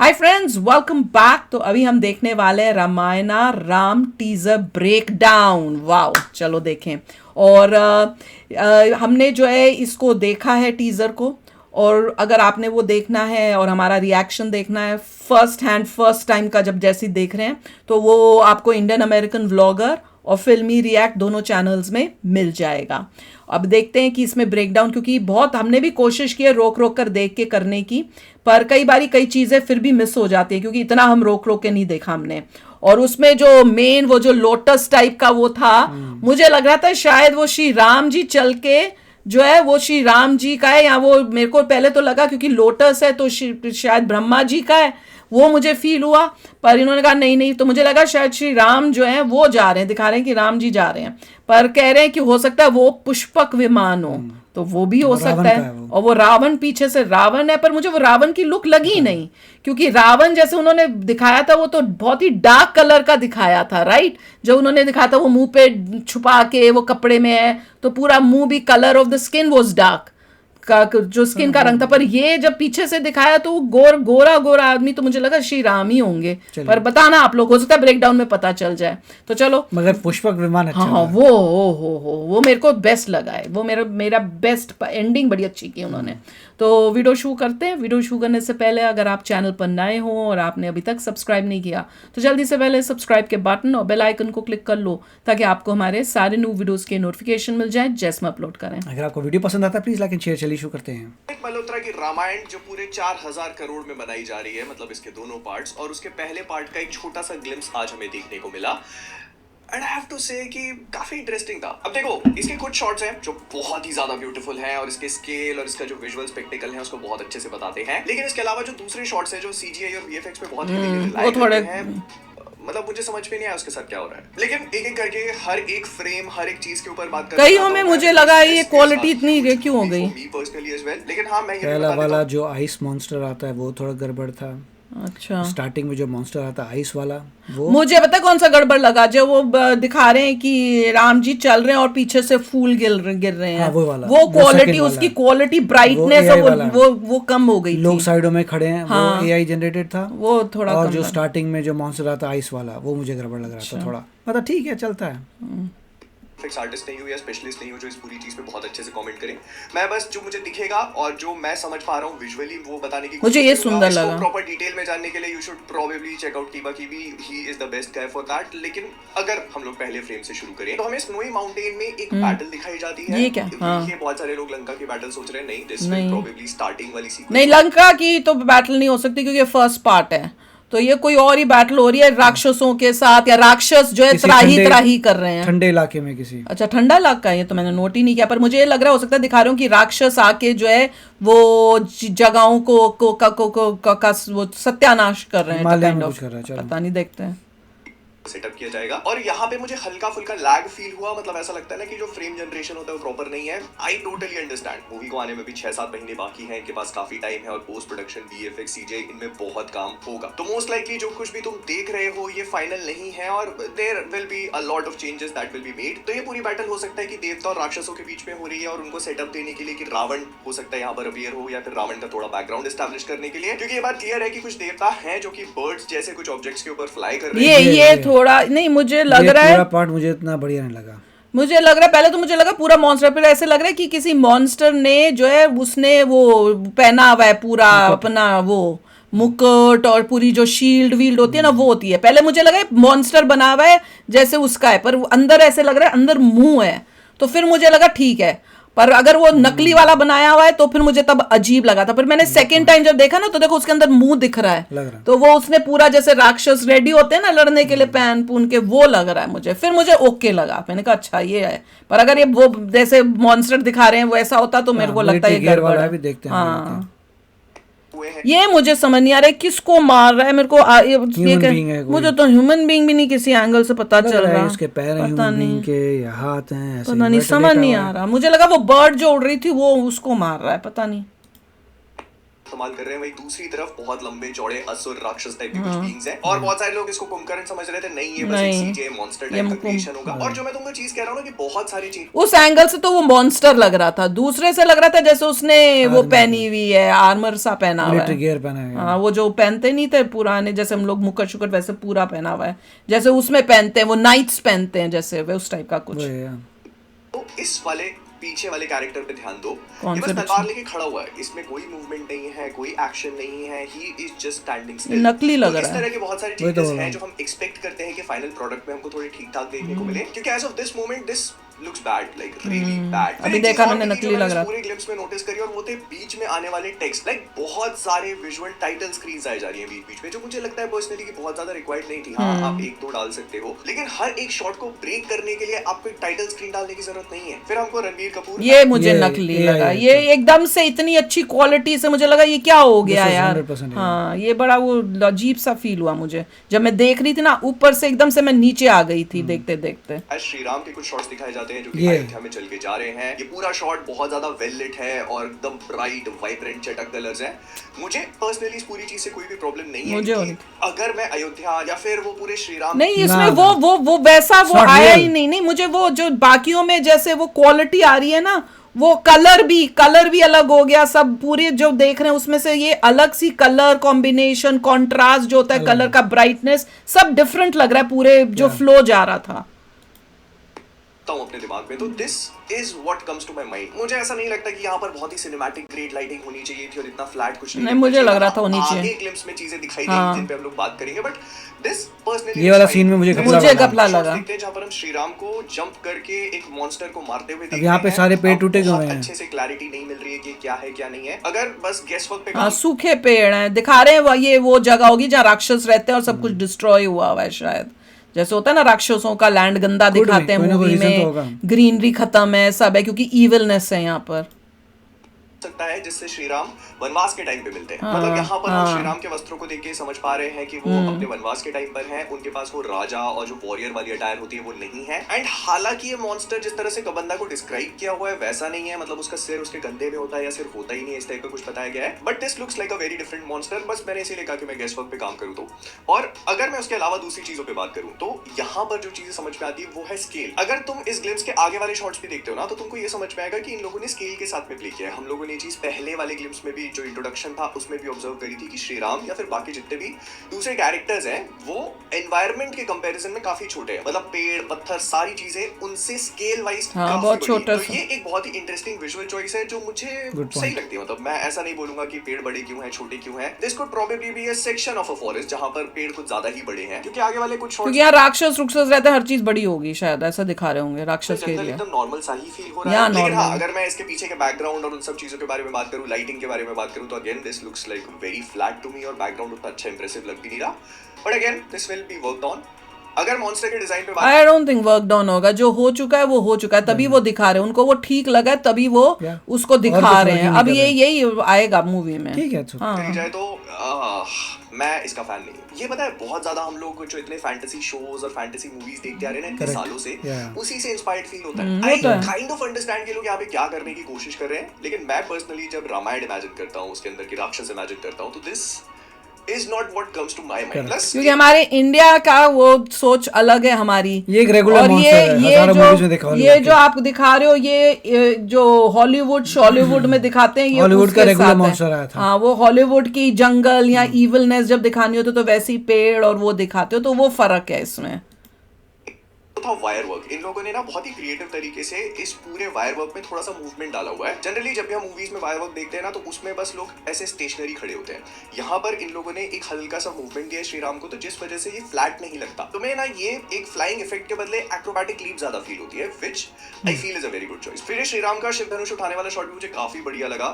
Hi friends, welcome back. तो अभी हम देखने वाले हैं Ramayana Ram teaser breakdown. Wow, चलो देखें। और हमने जो है इसको देखा है टीजर को। और अगर आपने वो देखना है और हमारा रिएक्शन देखना है फर्स्ट हैंड फर्स्ट टाइम का, जब जैसी देख रहे हैं, तो वो आपको इंडियन अमेरिकन व्लॉगर और फिल्मी रिएक्ट दोनों चैनल्स में मिल जाएगा। अब देखते हैं कि इसमें ब्रेकडाउन, क्योंकि बहुत हमने भी कोशिश की है रोक रोक कर देख के करने की, पर कई बारी कई चीज़ें फिर भी मिस हो जाती है, क्योंकि इतना हम रोक रोक के नहीं देखा हमने। और उसमें जो मेन वो जो लोटस टाइप का वो था, मुझे लग रहा था शायद वो श्री राम जी चल के जो है वो श्री राम जी का है, या वो मेरे को पहले तो लगा क्योंकि लोटस है तो शायद ब्रह्मा जी का है, वो मुझे फील हुआ। पर इन्होंने कहा नहीं नहीं, तो मुझे लगा शायद श्री राम जो है वो जा रहे हैं, दिखा रहे हैं कि राम जी जा रहे हैं, पर कह रहे हैं कि हो सकता है वो पुष्पक विमान हो, तो वो भी हो सकता है। और वो रावण पीछे से रावण है, पर मुझे वो रावण की लुक लगी नहीं, क्योंकि रावण जैसे उन्होंने दिखाया था वो तो बहुत ही डार्क कलर का दिखाया था, राइट। जो उन्होंने दिखाया था वो मुंह पे छुपा के वो कपड़े में है, तो पूरा मुंह भी colour of the skin was dark का, जो स्किन का रंग था। पर ये जब पीछे से दिखाया तो वो गोरा गोरा आदमी, तो मुझे लगा श्री राम ही होंगे। पर बताना आप लोग, हो सकता है ब्रेकडाउन में पता चल जाए। तो चलो, मगर पुष्पक विमान अच्छा हाँ वो वो मेरे को बेस्ट लगा है, वो मेरा बेस्ट एंडिंग बड़ी अच्छी की उन्होंने। तो वीडियो शुरू करते हैं। वीडियो शुरू करने से पहले अगर आप चैनल पर नए हो और आपने अभी तक सब्सक्राइब नहीं किया, तो जल्दी से पहले सब्सक्राइब के बटन और बेल आइकन को क्लिक कर लो, ताकि आपको हमारे सारे न्यू वीडियोस के नोटिफिकेशन मिल जाए जैसे हम अपलोड करें। अगर आपको वीडियो पसंद आता है प्लीज लाइक एंड शेयर। चलिए शुरू करते हैं। मल्होत्रा की रामायण जो पूरे 4000 करोड़ में बनाई जा रही है, मतलब इसके दोनों पार्ट्स, और उसके पहले पार्ट का एक छोटा सा ग्लिम्स आज हमें देखने को मिला। एंड आई हैव टू से कि काफी इंटरेस्टिंग था। अब देखो, इसके कुछ शॉट्स हैं जो बहुत ही ज्यादा ब्यूटीफुल हैं और इसके स्केल और इसका जो विजुअल स्पेक्टिकल है उसको बहुत अच्छे से बताते हैं। लेकिन इसके अलावा जो दूसरे शॉट्स हैं जो सीजीआई और वीएफएक्स पे बहुत वो थोड़े हैं, मतलब मुझे समझ में नहीं आया उसके साथ क्या हो रहा है। लेकिन एक एक करके हर एक फ्रेम, हर एक चीज के ऊपर बात करते हैं। कईयों में मुझे लगा ये क्वालिटी इतनी क्यों हो गई। मी पर्सनली एज वेल। लेकिन हाँ, मैं ये पहला वाला जो आइस मॉन्स्टर आता है वो थोड़ा गड़बड़ था। अच्छा, स्टार्टिंग में जो मॉन्स्टर आता है आइस वाला, वो मुझे पता कौन सा गड़बड़ लगा, जो वो दिखा रहे हैं कि राम जी चल रहे हैं और पीछे से फूल गिर रहे हैं। हाँ, वो वाला, वो क्वालिटी, second उसकी वाला। क्वालिटी ब्राइटनेस वो कम हो गई लोग थी। साइडों में खड़े हैं, हाँ, वो एआई जनरेटेड था। वो थोड़ा और कम जो लगा। स्टार्टिंग में जो मॉन्स्टर आता है आइस वाला, वो मुझे गड़बड़ लग रहा था थोड़ा। मतलब ठीक है, चलता है। फिक्स आर्टिस्ट नहीं हूँ या स्पेशलिस्ट नहीं हूँ जो इस पूरी चीज पे बहुत अच्छे से कमेंट करें। मैं बस जो मुझे दिखेगा और जो मैं समझ पा रहा हूँ विजुअली वो बताने की मुझे ये सुंदर लगा। प्रॉपर डिटेल में जानने के लिए you should probably check out कीबा कीबी, he is the best guy for that. लेकिन अगर हम लोग पहले फ्रेम से शुरू करें तो हमें स्नोई माउंटेन में एक बैटल दिखाई जाती है। ये क्या? हाँ। ये बहुत सारे लोग लंका की बैटल सोच रहे हैं, नहीं, दिस विल प्रोबेबली स्टार्टिंग वाली सीक्वेंस। नहीं, लंका की तो बैटल नहीं हो सकती, क्योंकि ये फर्स्ट पार्ट है। तो ये कोई और ही बैटल हो रही है राक्षसों के साथ, या राक्षस जो है त्राही कर रहे हैं ठंडे इलाके में किसी। अच्छा, ठंडा इलाका है, ये तो मैंने नोट ही नहीं किया। पर मुझे ये लग रहा है हो सकता है दिखा रहे हो कि राक्षस आके जो है वो जगहों को वो सत्यानाश कर रहे हैं। हिमालय में कुछ कर रहा है, चलो। पता नहीं, देखते हैं। सेटअप किया जाएगा। और यहाँ पे मुझे हल्का फुल्का लैग फील हुआ, मतलब ऐसा लगता है ना कि जो फ्रेम जनरेशन होता है वो प्रॉपर नहीं है। आई टोटली अंडरस्टैंड, मूवी को आने में भी 6-7 महीने बाकी हैं, इनके पास काफी टाइम है और पोस्ट प्रोडक्शन वीएफएक्स सीजीआई इनमें बहुत काम होगा। तो मोस्ट लाइकली जो कुछ भी तुम देख रहे हो ये फाइनल नहीं है और there will be a lot of changes that will be made. तो ये पूरी बैटल हो सकता है कि देवता और राक्षसों के बीच में हो रही है और उनको सेटअप देने के लिए कि रावण हो सकता है यहाँ पर अपीयर हो, या फिर रावण का थोड़ा बैकग्राउंड एस्टैब्लिश करने के लिए, क्योंकि ये बात क्लियर है कि कुछ देवता हैं जो कि बर्ड्स जैसे कुछ ऑब्जेक्ट्स के ऊपर फ्लाई कर रहे हैं। ये थोड़ा नहीं, मुझे लग रहा है पूरा पार्ट मुझे इतना बढ़िया नहीं लगा। मुझे लग रहा है पहले तो मुझे लगा पूरा मॉन्स्टर, फिर ऐसे लग रहा है कि किसी मॉन्स्टर ने जो है उसने वो पहना हुआ है पूरा अपना वो मुकुट, और पूरी जो शील्ड वील्ड होती है ना वो होती है। पहले मुझे लगा मॉन्स्टर बना हुआ है जैसे उसका है, पर अंदर ऐसे लग रहा है अंदर मुंह है, तो फिर मुझे लगा ठीक है। पर अगर वो नकली वाला बनाया हुआ है तो फिर मुझे तब अजीब लगा था। पर मैंने सेकंड टाइम जब देखा ना तो देखो उसके अंदर मुंह दिख रहा है, तो वो उसने पूरा जैसे राक्षस रेडी होते हैं ना लड़ने के लिए पहन पून के, वो लग रहा है मुझे। फिर मुझे ओके लगा, मैंने कहा अच्छा ये है। पर अगर ये वो जैसे मॉन्स्टर दिखा रहे हैं वो ऐसा होता तो मेरे को लगता है ये गड़बड़ है। हाँ, ये मुझे समझ नहीं आ रहा है किसको मार रहा है। मेरे को मुझे तो ह्यूमन बीइंग भी नहीं किसी एंगल से पता चल रहा है। उसके पैर हैं ह्यूमन बीइंग के, या हाथ हैं, ऐसे पता नहीं, समझ नहीं आ रहा। मुझे लगा वो बर्ड जो उड़ रही थी वो उसको मार रहा है, पता नहीं। इस्तेमाल कर रहे हैं, वही दूसरी तरफ बहुत लंबे चौड़े असुर राक्षस टाइप के कुछ बीइंग्स हैं, और बहुत सारे लोग इसको कुंभकर्ण समझ रहे थे, नहीं ये बस एक नहीं, सीजे मॉन्स्टर ये टाइप का मुकुम- क्रिएशन होगा। और जो मैं तुमको चीज कह रहा हूँ ना कि बहुत सारी चीज उस एंगल से तो वो मॉन्स्टर लग रहा था, दूसरे से लग रहा था जैसे उसने वो पहनी हुई है, आर्मर सा पहना हुआ मिलिट्री है। गियर पहना है। हाँ, वो जो पहनते नहीं थे पुराने, जैसे हम लोग मुकुट शुकुट वैसे पूरा पहना हुआ है, जैसे उसमें पहनते हैं वो नाइट्स पहनते हैं, जैसे वे उस टाइप का कुछ। वही है। तो इस वाले पीछे वाले कैरेक्टर पे ध्यान दो, कौन ये से बस पीछे? तलवार लेके खड़ा हुआ है, इसमें कोई मूवमेंट नहीं है, कोई एक्शन नहीं है, ही इज जस्ट स्टैंडिंग ये स्टिल। नकली लग इस रहा है। तरह के बहुत सारी वही तो चीजें बोल रहा हैं हूँ। जो हम एक्सपेक्ट करते हैं कि फाइनल प्रोडक्ट में हमको थोड़ी ठीक ठाक देखने को मिले, क्योंकि as of this moment this looks bad, like really bad. अभी देखा मैंने नकली लग रहा। पूरे ग्लिम्स में नोटिस करी, और वो थे बीच में आने वाले टेक्स्ट, लाइक बहुत सारे विजुअल टाइटल स्क्रीन्स आ जा रही हैं बीच बीच में, जो मुझे लगता है पर्सनली कि बहुत ज्यादा रिक्वायर्ड नहीं थी। हाँ, आप एक दो डाल सकते हो, लेकिन हर एक शॉट को ब्रेक करने के लिए आपको एक टाइटल स्क्रीन डालने की जरूरत नहीं है। फिर हमको रणवीर कपूर ये मुझे ये नकली AI लगा, है, ये एकदम से इतनी अच्छी क्वालिटी से मुझे लगा ये क्या हो गया This is यार। 100% हाँ, ये बड़ा वो अजीब सा फील हुआ मुझे जब मैं देख रही थी ना, ऊपर से एकदम से मैं नीचे आ गई थी देखते देखते। आज श्री राम के कुछ शॉट्स दिखाए जाते हैं जो कि ये। अयोध्या में चल के जा रहे हैं। ये पूरा शॉट बहुत ज्यादा वेल लिट है और एकदम ब्राइट वाइब्रेंट चटक कलर्स हैं। मुझे पर्सनली इस पूरी चीज से कोई भी प्रॉब्लम नहीं है मुझे कि अगर मैं अयोध्या या फिर वो पूरे श्री राम नहीं, इसमें ना, वो वैसा वो It's not आया real. ही नहीं, मुझे वो जो बाकियों में जैसे वो क्वालिटी आ रही है ना, वो कलर भी अलग हो गया, सब पूरे जो देख रहे हैं उसमें से ये अलग सी कलर कॉम्बिनेशन, कॉन्ट्रास्ट जो होता है कलर का, ब्राइटनेस सब डिफरेंट लग रहा है, पूरे जो फ्लो जा रहा था हूँ अपने दिमाग में। तो this is what comes to my mind. मुझे ऐसा नहीं लगता कि यहाँ पर बहुत ही सिनेमैटिक ग्रेट लाइटिंग होनी चाहिए थी और इतना फ्लैट कुछ नहीं, मुझे लग रहा था होनी आगे चाहिए। ग्लिम्स में चीजें दिखाई हाँ। देंगी जिन पे हम लोग बात करेंगे, बट दिस पर्सनली ये वाला सीन में मुझे घपला लगा। देखते हैं जहाँ पर हम श्री राम को जंप करके एक मॉन्स्टर को मारते हुए अब यहाँ पे सारे पेड़ टूटे हुए हैं। अच्छे से क्लैरिटी नहीं मिल रही है कि क्या है क्या नहीं है। अगर बस गेस वर्क पे हाँ, सूखे पेड़ हैं दिखा रहे हैं, ये वो जगह होगी जहाँ राक्षस रहते हैं और सब कुछ डिस्ट्रॉय हुआ हुआ है शायद, जैसे होता है ना राक्षसों का लैंड गंदा Could be, दिखाते हैं कोई ना कोई मूवी reason तो होगा। में, ग्रीनरी खत्म है सब है, क्योंकि इविलनेस है यहाँ पर। सकता है जिससे श्री राम वनवास के टाइम पे मिलते हैं। हाँ, मतलब यहाँ पर हम हाँ। श्री राम के वस्त्रों को देख के समझ पा रहे हैं कि वो अपने वनवास के टाइम पर हैं। उनके पास वो राजा और जो वॉरियर वाली अटायर होती है वो नहीं है। एंड हालांकि ये मॉन्स्टर जिस तरह से कबंदा को डिस्क्राइब किया हुआ है वैसा नहीं है, मतलब उसका सिर उसके कंधे में होता है या सिर होता ही नहीं है, इस टाइप का कुछ बताया गया है। But this looks like a very different monster. बस मैंने इसीलिए कहा कि मैं गेस वर्क पे काम करूँ तो। और अगर मैं उसके अलावा दूसरी चीजों पे बात करूँ तो यहाँ पर जो चीजें समझ में आती है वो है स्केल। अगर तुम इस ग्लिम्स के आगे वाले शॉट्स भी देखते हो ना, तो तुमको ये समझ में आएगा कि इन लोगों ने स्केल के साथ में प्ले किया है। हम लोगों ने ये चीज पहले वाले ग्लिम्स में भी जो इंट्रोडक्शन था उसमें भी ऑब्जर्व करी थी कि श्री राम या फिर बाकी जितने भी दूसरे कैरेक्टर्स हैं वो एनवायरनमेंट के कंपैरिजन में काफी छोटे हैं। मतलब पेड़ पत्थर सारी चीजें उनसे स्केल वाइज हाँ, बहुत छोटा तो सा। ये एक बहुत ही इंटरेस्टिंग विजुअल चॉइस है जो मुझे Good सही point. लगती है। मतलब मैं ऐसा नहीं बोलूंगा कि पेड़ बड़े क्यों हैं छोटे क्यों हैं। This could probably be a section of a forest जहां पर पेड़ कुछ ज्यादा ही बड़े हैं, क्योंकि आगे वाले कुछ क्योंकि शॉट्स यहाँ राक्षस रहते हैं, हर चीज बड़ी होगी शायद, ऐसा दिखा रहे होंगे राक्षस के जंगल लिए। एकदम नॉर्मल सा ही फील हो रहा Yeah, है। लेकिन हाँ, normal. अगर मैं इसके पीछे के बैकग्राउंड और उन सब चीजों के बारे में बात करूं, लाइटिंग के बारे में बात करूं, तो again this looks like very flat to me और बैकग्राउंड उतना अच्छा इंप्रेसिव लग भी नहीं रहा। But again this will be worked on. अगर मॉन्स्टर के डिजाइन पे बात I don't think work down होगा, जो हो चुका है वो हो चुका है, तभी वो दिखा रहे हैं, उनको वो ठीक लगा है तभी वो Yeah. उसको और दिखा कुछ रहे work हैं। ही अब नहीं कर यही आएगा मूवी में। ठीक है, अच्छा। करी जाए तो मैं इसका फैन नहीं हूँ। ये पता है बहुत ज्यादा हम लोग जो इतने फैंटेसी शोज और फैंटेसी मूवीज देखते आ रहे हैं ना इतने Correct. सालों से, Yeah. उसी से इंस्पायर्ड फील होता वो है। तो आई है। काइंड ऑफ अंडरस्टैंड कि लोग यहाँ पे क्या करने की कोशिश कर रहे हैं, लेकिन मैं पर्सनली जब रामायण इमेजिन करता हूँ, उसके अंदर की राक्षस इमेजिन करता हूँ, तो this is not what comes to my mind. Plus क्योंकि हमारे इंडिया का वो सोच अलग है हमारी। ये एक regular और monster है, हजारों movies में देखा ये Hollywood जो आप दिखा रहे हो, ये जो हॉलीवुड शॉलीवुड में दिखाते हैं, ये Hollywood का उसके regular साथ है। monster आया था। हाँ, वो हॉलीवुड की जंगल या इविलनेस जब दिखानी होती तो वैसी पेड़ और वो दिखाते हो, तो वो फर्क है इसमें। था वायर वर्क। इन लोगों ने ना बहुत ही क्रिएटिव तरीके से इस पूरे वायर वर्क में थोड़ा सा मूवमेंट डाला हुआ है। जनरली जब भी हम मूवीज में वायर वर्क देखते हैं ना, तो उसमें बस लोग ऐसे स्टेशनरी खड़े होते हैं। यहाँ पर इन लोगों ने एक हल्का सा मूवमेंट दिया श्री राम को, तो जिस वजह से ये फ्लैट नहीं लगता। तो मैं ना ये एक फ्लाइंग इफेक्ट के बदले एक्रोबैटिक लीप ज्यादा फील होती है, which I feel is a very good choice. फिर श्री राम का शिव धनुष उठाने वाला शॉट भी मुझे काफी बढ़िया लगा।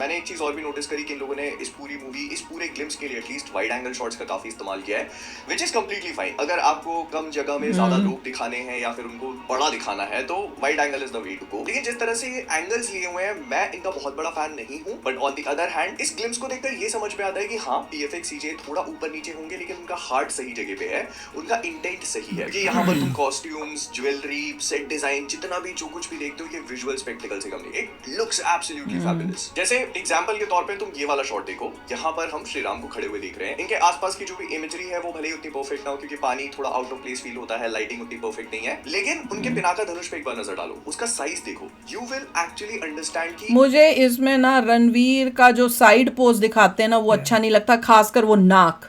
मैंने एक चीज और भी नोटिस करी कि इन लोगों ने इस पूरी मूवी, इस पूरे ग्लिम्स के लिए एटलीस्ट वाइड एंगल शॉट्स का काफी इस्तेमाल किया है, विच इज कंप्लीटली फाइन। अगर आपको कम जगह में ज्यादा लोग दिखाने दिखाने हैं या फिर उनको बड़ा दिखाना है तो wide angle is the way to go. लेकिन जिस तरह से ये एंगल्स लिए हुए हैं मैं इनका बहुत बड़ा फैन नहीं हूँ, but on the other hand इस ग्लिम्स को देखकर ये समझ में आता है कि हाँ वीएफएक्स सीजे थोड़ा ऊपर नीचे होंगे लेकिन उनका हार्ट सही जगह पे है, उनका इंटेंट सही है। कि यहाँ पर तुम कॉस्ट्यूम्स, ज्वेलरी, सेट डिजाइन, जितना भी जो कुछ भी देखते हो ये विजुअल स्पेक्टिकल से कम नहीं, इट लुक्स एब्सोल्युटली फैबुलस। जैसे एग्जांपल के तौर पे तुम ये वाला शॉट देखो, यहाँ पर हम श्री राम को खड़े हुए देख रहे हैं। इनके आसपास की जो भी इमेजरी है वो भले ही उतनी परफेक्ट ना हो क्योंकि पानी थोड़ा आउट ऑफ प्लेस फील होता है, लाइटिंग उतनी परफेक्ट नहीं है, लेकिन उनके पिनाका धनुष पे एक बार नजर डालो, उसका साइज देखो, यू विल एक्चुअली अंडरस्टैंड कि मुझे इसमें ना रणवीर का जो साइड पोज दिखाते हैं ना वो अच्छा नहीं लगता, खासकर वो नाक,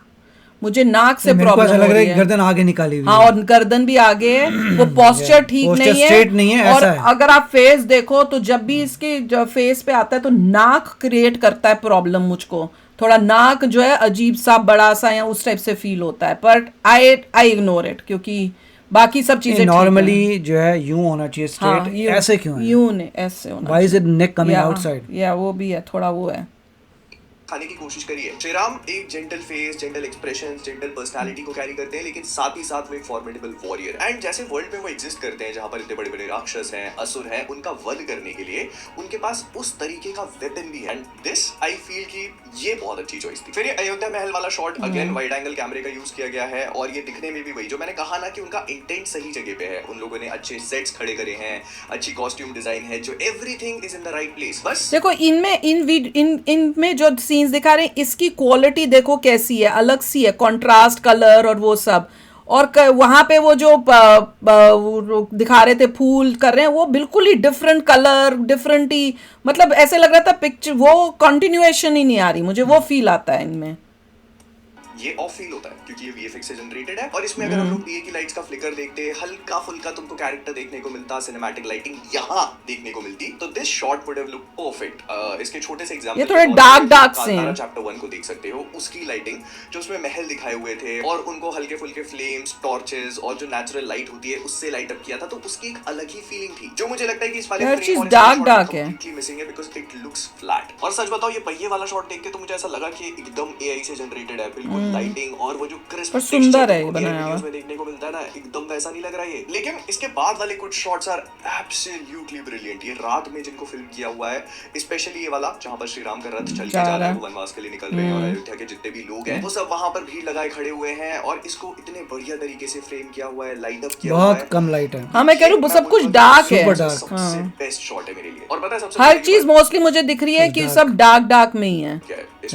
मुझे नाक से मेरे को प्रॉब्लम ऐसा लग हो रहा रही है है। गर्दन आगे निकाली हुई हाँ है। और गर्दन भी आगे है, वो पोस्चर ठीक Posture नहीं है, straight नहीं है, और ऐसा है। अगर आप फेस देखो तो जब भी इसके जब फेस पे आता है तो नाक क्रिएट करता है प्रॉब्लम, मुझको थोड़ा नाक जो है अजीब सा बड़ा सा या उस टाइप से फील होता है, बट आई इग्नोर इट क्योंकि बाकी सब चीजें ठीक हैं। नॉर्मली जो है यूं होना चाहिए हाँ, स्ट्रेट, ऐसे क्यों है? यूं ने ऐसे होना why is it neck coming या आउटसाइड? या वो भी है, थोड़ा वो है। खाने की कोशिश करिए। श्रीराम एक gentle face, gentle expressions, gentle personality को कैरी करते हैं, लेकिन साथ ही साथ वो एक फॉर्मिडेबल वॉरियर एंड जैसे वर्ल्ड में वो एग्जिस्ट करते हैं जहां पर इतने बड़े बड़े राक्षस हैं, असुर हैं, उनका वध करने के लिए उनके पास उस तरीके का वेपन भी है। एंड दिस आई फील कि ये बहुत अच्छी चॉइस थी। फिर ये अयोध्या महल वाला शॉट अगेन वाइड एंगल कैमरे का यूज किया गया है और ये दिखने में भी वही जो मैंने कहा ना कि उनका इंटेंट सही जगह पे है, उन लोगों ने अच्छे सेट्स खड़े करे हैं, अच्छी कॉस्ट्यूम डिजाइन है, जो everything is in the right place. बस देखो इनमें जो सीन्स दिखा रहे हैं इसकी क्वालिटी देखो कैसी है, अलग सी है, कंट्रास्ट कलर और वो सब, और वहां पे वो जो वो दिखा रहे थे फूल कर रहे हैं वो बिल्कुल ही डिफरेंट कलर, डिफरेंट ही, मतलब ऐसे लग रहा था पिक्चर वो कंटिन्यूएशन ही नहीं आ रही, मुझे वो फील आता है इनमें। ये ऑफ फील होता है क्योंकि ये वीएफएक्स से जनरेटेड है और इसमें अगर हम लोग डीए की लाइट्स का फ्लिकर देखते, हल्का फुल्का तुमको कैरेक्टर देखने को मिलता, सिनेमैटिक लाइटिंग यहाँ देखने को मिलती, तो this shot would have look perfect. इसके छोटे से एग्जांपल ये थोड़े डार्क से हैं। चैप्टर 1 को देख सकते हो, उसकी लाइटिंग जो उसमें महल दिखाए हुए थे और उनको हल्के फुल्के फ्लेम्स, टॉर्चेस और जो नेचुरल लाइट होती है उससे लाइट अप किया था, तो उसकी एक अलग ही फीलिंग थी जो मुझे लगता है कि इस वाले हर चीज डार्क है, मिसिंग है बिकॉज़ इट लुक्स फ्लैट। और सच बताओ ये पहिए वाला शॉट देख के तो मुझे ऐसा लगा कि एकदम एआई से जनरेटेड है, बिल्कुल लाइटिंग और वो जो क्रिस्प पर सुंदर है ये बनाया हुआ, उसमें देखने को मिलता है ना, एकदम वैसा नहीं लग रहा है। लेकिन इसके बाद वाले कुछ शॉट्स आर एब्सोल्युटली ब्रिलियंट। ये रात में जिनको फिल्म किया हुआ है, स्पेशली ये वाला जहां पर श्री राम का रथ चल के जा रहा है, वो वनवास के लिए निकल रहे हैं और अयोध्या के जितने भी लोग हैं वो सब वहां पर भीड़ लगाए खड़े हुए हैं और इसको इतने बढ़िया तरीके से फ्रेम किया हुआ है, लाइट अप किया हुआ है, बहुत कम लाइट है। हाँ मैं कह रही हूँ सब कुछ डार्क है, सबसे बेस्ट शॉट है मेरे लिए। और पता है सबसे हर चीज मोस्टली मुझे दिख रही है कि सब डार्क में ही है।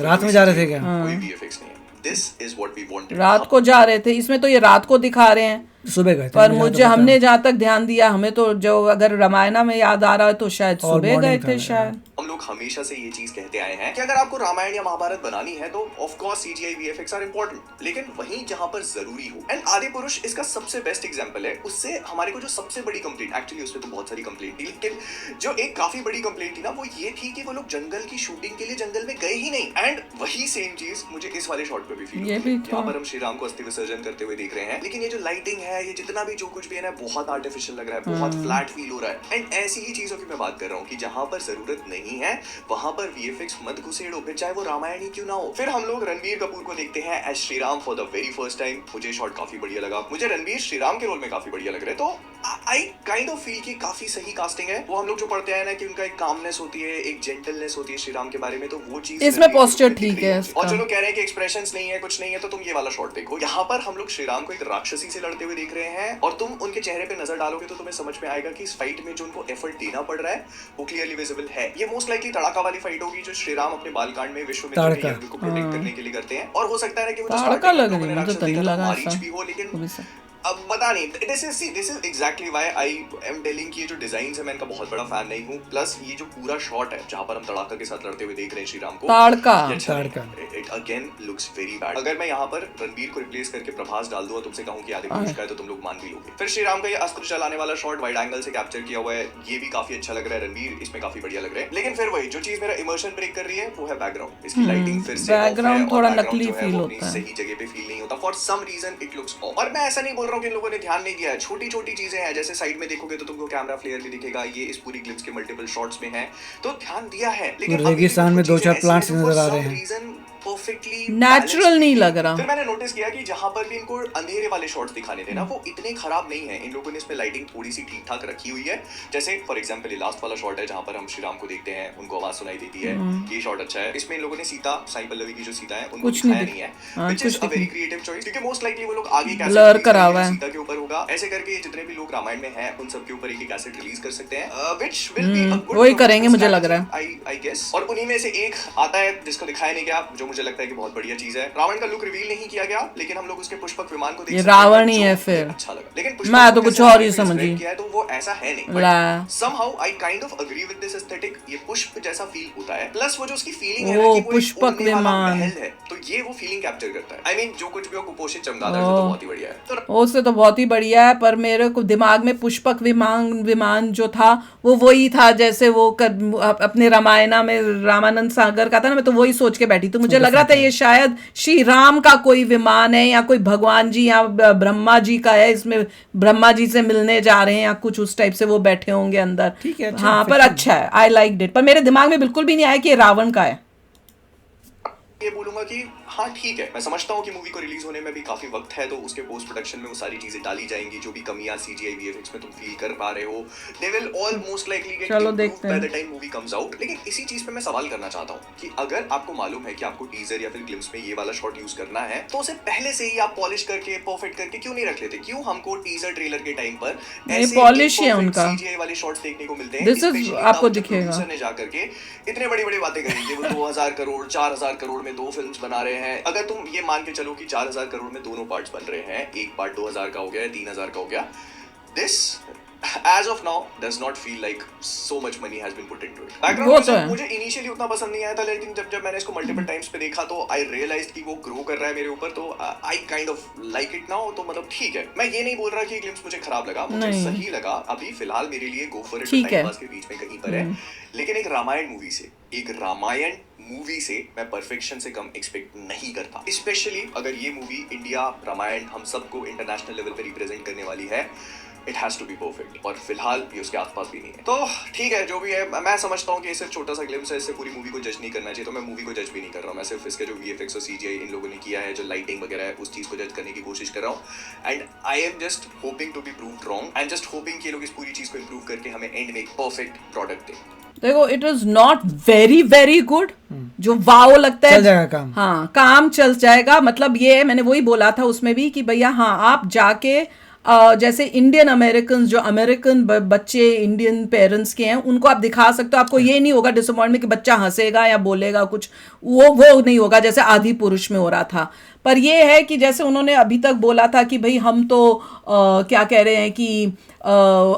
रात में जा रहे थे क्या? कोई वीएफएक्स नहीं है। This is what we wanted. रात को जा रहे थे, इसमें तो ये रात को दिखा रहे हैं, सुबह गए थे, पर मुझे हमने जहाँ तक ध्यान दिया हमें तो जो अगर रामायण में याद आ रहा है तो शायद और सुबह गए morning थे था, शायद। हम लोग हमेशा से ये चीज कहते आए हैं कि अगर आपको रामायण या महाभारत बनानी है तो of course CGI VFX are important, लेकिन वहीं जहां पर जरूरी हो। एंड आदि पुरुष इसका सबसे बेस्ट एग्जांपल है। उससे हमारे को जो सबसे बड़ी कंप्लेंट, एक्चुअली उसमें तो बहुत सारी कंप्लेंट थी, लेकिन जो एक काफी बड़ी कंप्लेंट थी ना वो ये थी कि वो लोग जंगल की शूटिंग के लिए जंगल में गए ही नहीं। एंड वही सेम चीज मुझे इस वाले शॉट पे भी फील ये होती है। भी यहाँ पर हम श्री राम को अस्थि विसर्जन करते हुए देख रहे हैं, लेकिन ये जो लाइटिंग है, ये जितना भी जो कुछ भी है ना, बहुत आर्टिफिशियल लग रहा है, बहुत फ्लैट फील हो रहा है। एंड ऐसी ही चीजों की मैं बात कर रहा हूँ कि जहां पर जरूरत नहीं है वहां पर वीएफएक्स मत घुसेड़ो, फिर चाहे वो रामायण ही क्यों ना हो। फिर हम लोग रणबीर कपूर को देखते हैं as Shri Ram for the very first time. मुझे शॉट काफी बढ़िया लगा, मुझे रणबीर श्री राम के रोल में काफी बढ़िया लग रहे हैं, तो आई काइंड ऑफ फील कि काफी सही कास्टिंग है। वो हम लोग जो पढ़ते हैं ना कि उनका एक कामनेस होती है, एक जेंटलनेस होती है श्री राम के बारे में, तो वो चीज इसमें पोस्चर ठीक है। और जो लोग कह रहे हैं कि एक्सप्रेशंस नहीं है, कुछ नहीं है, तो तुम ये वाला शॉट देखो। यहाँ पर हम लोग श्री राम को एक राक्षसी से लड़ते हुए देख रहे हैं और तुम उनके चेहरे पे नजर डालोगे तो तुम्हें समझ में आएगा कि इस फाइट में जो उनको एफर्ट देना पड़ रहा है वो क्लियरली विजिबल है। ये मोस्ट लाइकली तड़ाका वाली फाइट होगी जो श्री राम अपने बालकांड में विश्व में को प्रोटेक्ट करने के लिए करते हैं। और हो सकता है कि वो तड़का लग रही है, मुझे तो नहीं लगा ऐसा भी हो, लेकिन अब पता नहीं। This is exactly why I am telling कि ये जो डिजाइन्स है मैं इनका बहुत बड़ा फैन नहीं हूँ। प्लस ये जो पूरा शॉट है जहां पर हम तड़ाका के साथ लड़ते हुए देख रहे हैं श्री राम को, it again looks very bad. अगर मैं यहाँ पर रणबीर को रिप्लेस करके प्रभास डाल दूं और तुमसे कहूं कि आदि पुरुष का है तो तुम लोग मान भी लोगे। फिर श्री राम का ये अस्त्र चलाने वाला शॉट वाइड एंगल से कैप्चर किया हुआ है, ये भी काफी अच्छा लग रहा है। रणबीर इसमें काफी बढ़िया लग रहा है। लेकिन फिर वही जो चीज मेरा इमोशन ब्रेक कर रही है वो है बैकग्राउंड। इसकी लाइटिंग फिर से बैकग्राउंड थोड़ा नकली फील होता है, सही जगह पे फील नहीं होता। For some reason it looks off. और मैं ऐसा नहीं बोल रहा हूँ कि इन लोगों ने ध्यान नहीं दिया है, छोटी छोटी चीजें हैं। जैसे साइड में देखोगे तो तुमको कैमरा फ्लेयर भी दिखेगा, ये इस पूरी क्लिप्स के मल्टीपल शॉट्स में है, तो ध्यान दिया है। लेकिन रेगिस्तान में 2-4 प्लांट्स नजर आ रहे हैं। रीजन परफेक्टली Natural नहीं लग रहा। फिर मैंने नोटिस किया कि जहां पर भी इनको अंधेरे वाले शॉट्स दिखाने थे ना, वो इतने खराब नहीं है। इन लोगों ने इसमें लाइटिंग थोड़ी सी ठीक ठाक रखी हुई है। जैसे फॉर एग्जांपल ये लास्ट वाला शॉट है जहां पर हम श्री राम को देखते हैं, उनको आवाज सुनाई देती है, ये शॉट अच्छा है। इसमें इन लोगों ने सीता, साई पल्लवी की जो सीता है, उनको दिखाया नहीं है, which is a very creative choice, क्योंकि मोस्ट लाइकली वो लोग आगे कैसे ब्लर करा हुआ है सीता के ऊपर होगा। ऐसे करके जितने भी लोग रामायण में हैं उन सब के ऊपर एक कैसेट रिलीज कर सकते हैं, which will be a good, वही करेंगे मुझे लग रहा है, आई गेस। और उन्हीं में से एक आता है जिसको दिखाया नहीं गया, जो मुझे लगता है कि बहुत बढ़िया चीज है। रावण का लुक रिवील नहीं किया गया, लेकिन हम लोग उसके पुष्पक विमान को देख ये सकते हैं, रावण ही है जो फिर। अच्छा लगा। लेकिन मैं तो कुछ और ही समझी किया है तो वो ऐसा है नहीं। ला somehow I kind of agree with this aesthetic। ये पुष्प जैसा फील होता है, प्लस वो जो उसकी फीलिंग है ना कि वो पुष्पक विमान है, तो ये वो फीलिंग कैप्चर करता है। I mean जो कुछ भी हो कुपोषित चमगादड़ से तो बहुत ही बढ़िया है। तो उससे तो बहुत ही बढ़िया है, पर मेरे को दिमाग में पुष्पक विमान जो था वो वही था जैसे वो अपने रामायणा में रामानंद सागर का था ना, मैं तो वही सोच के बैठी। तो मुझे लग रहा था ये शायद श्री राम का कोई विमान है या कोई भगवान जी या ब्रह्मा जी का है, इसमें ब्रह्मा जी से मिलने जा रहे हैं या कुछ उस टाइप से वो बैठे होंगे अंदर। ठीक है, अच्छा, हाँ, पर अच्छा है, आई लाइक इट। पर मेरे दिमाग में बिल्कुल भी नहीं आया कि ये रावण का है। ये बोलूंगा कि हाँ ठीक है, मैं समझता हूँ कि मूवी को रिलीज होने में भी काफी वक्त है, तो उसके पोस्ट प्रोडक्शन में वो सारी चीजें डाली जाएंगी, जो भी कमियां सीजीआई वीएफएक्स में तुम फील कर पा रहे हो, they will all most likely get improved by the time movie comes out. लेकिन इसी चीज पे मैं सवाल करना चाहता हूँ कि अगर आपको मालूम है कि आपको टीजर या फिर ग्लिम्स में ये वाला शॉट यूज करना है, तो उसे पहले से ही आप पॉलिश करके परफेक्ट करके क्यों नहीं रख लेते? क्यों हमको टीजर ट्रेलर के टाइम पर ऐसे पॉलिश है उनका सीजीआई वाले शॉट्स देखने को मिलते हैं? दिस इज आपको दिखेगा ने जाकर के इतने बड़ी-बड़ी बातें करेंगे, वो 2000 करोड़ 4000 करोड़ में 2 फिल्म्स बना रहे हैं। अगर तुम ये मान के चलो कि 4000 करोड़ में दोनों पार्ट्स बन रहे हैं, एक पार्ट 2000 का हो गया, 3000 का हो गया, this as of now does not feel like so much money has been put into it. Background मुझे इनिशियली उतना पसंद नहीं आया था, लेकिन जब मैंने इसको मल्टीपल टाइम्स पे देखा तो आई रियलाइज्ड कि वो ग्रो कर रहा है मेरे ऊपर, तो I kind of like it now. तो मतलब ठीक है, मैं ये नहीं बोल रहा कि ग्लिम्स मुझे खराब लगा, मुझे सही लगा। अभी फिलहाल मेरे लिए go for it time pass के बीच में कहीं पर है, लेकिन एक रामायण मूवी से मैं परफेक्शन से कम एक्सपेक्ट नहीं करता, स्पेशली अगर ये मूवी इंडिया रामायण हम सबको इंटरनेशनल लेवल पे रिप्रेजेंट करने वाली है। It has to be perfect, और फिलहाल ये उसके आसपास भी नहीं है। तो ठीक है, जो भी है, मैं समझता हूँ कि सिर्फ छोटा सा ग्लिम्स है, इससे पूरी मूवी को जज नहीं करना चाहिए, तो मैं मूवी को जज भी नहीं कर रहा हूँ। मैं सिर्फ इसके जो वीएफएक्स और सीजीआई इन लोगों ने किया है, जो लाइटिंग वगैरह है, उस चीज को जज करने की कोशिश कर रहा हूँ। And I am just hoping to be proved wrong, I am just hoping कि ये लोग इस पूरी चीज को इंप्रूव करके हमें एंड में एक परफेक्ट प्रोडक्ट दें। देखो, it is not very very good, जो वाओ लगता है, चल जाएगा काम। हाँ, काम चल जाएगा। मतलब ये मैंने वही बोला था उसमें भी कि भैया हाँ, आप जाके जैसे इंडियन अमेरिकन, जो अमेरिकन बच्चे इंडियन पेरेंट्स के हैं, उनको आप दिखा सकते हो। आपको ये नहीं होगा डिसअपॉइंटमेंट कि बच्चा हंसेगा या बोलेगा कुछ, वो नहीं होगा जैसे आदि पुरुष में हो रहा था। पर ये है कि जैसे उन्होंने अभी तक बोला था कि भाई हम तो क्या कह रहे हैं कि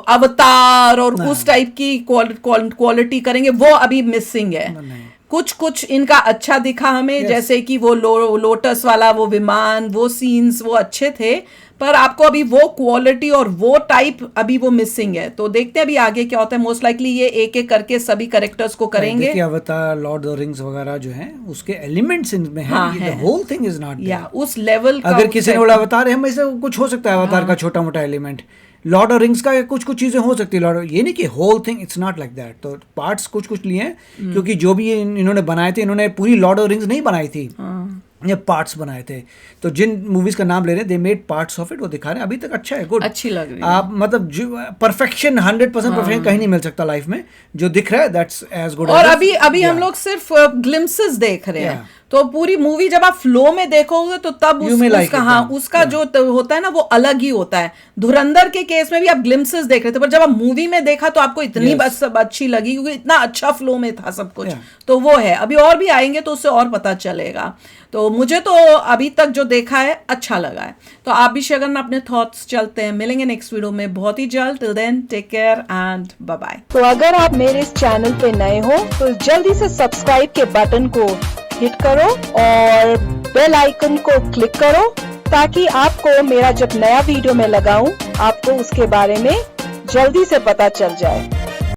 अवतार और उस टाइप की क्वालिटी करेंगे, वो अभी मिसिंग है। कुछ इनका अच्छा दिखा हमें, जैसे कि वो लोटस वाला वो विमान, वो सीन्स वो अच्छे थे, पर आपको अभी वो क्वालिटी और वो टाइप अभी वो मिसिंग है। तो देखते हैं अभी आगे क्या होता है। मोस्ट लाइकली ये एक एक करके सभी कैरेक्टर्स को करेंगे। देखिए, अवतार, लॉर्ड ऑफ द रिंग्स वगैरह जो हैं, उसके एलिमेंट्स इनमें हैं। The whole thing is not there, उस लेवल का। अगर किसी ने बोला अवतार है, हम ऐसे कुछ हो सकता है, अवतार का छोटा मोटा एलिमेंट, लॉर्ड ऑफ रिंग्स का कुछ चीजें हो सकती है। ये नहीं कि whole thing, it's not like that. तो पार्ट्स कुछ लिए हैं, क्योंकि जो भी इन्होंने बनाए थे, इन्होंने पूरी लॉर्ड ऑफ रिंग्स नहीं बनाई थी, ये पार्ट्स बनाए थे। तो जिन मूवीज का नाम ले रहे हैं, they made parts of it, वो दिखा रहे हैं। अभी तक अच्छा है, गुड, अच्छी लग रही है। आप मतलब परफेक्शन 100% परफेक्शन कहीं नहीं मिल सकता लाइफ में। जो दिख रहा है दैट्स एज गुड। और अभी हम लोग सिर्फ ग्लिम्सेस देख रहे हैं, तो पूरी मूवी जब आप फ्लो में देखोगे तो तब उसका जो होता है ना, वो अलग ही होता है। धुरंधर के केस में भी आप ग्लिम्सेस देख रहे थे, पर जब आप मूवी में देखा तो आपको इतनी अच्छी लगी, क्योंकि इतना अच्छा फ्लो में था सब कुछ। तो वो है, अभी और भी आएंगे तो उससे और पता चलेगा। तो मुझे तो अभी तक जो देखा है अच्छा लगा है। तो आप भी शेयर करना अपने थॉट्स। चलते हैं, मिलेंगे नेक्स्ट वीडियो में बहुत ही जल्द। Till then, take care and bye bye. तो अगर आप मेरे इस चैनल पे नए हो तो जल्दी से सब्सक्राइब के बटन को हिट करो और बेल आइकन को क्लिक करो, ताकि आपको मेरा जब नया वीडियो मैं लगाऊं, आपको उसके बारे में जल्दी से पता चल जाए।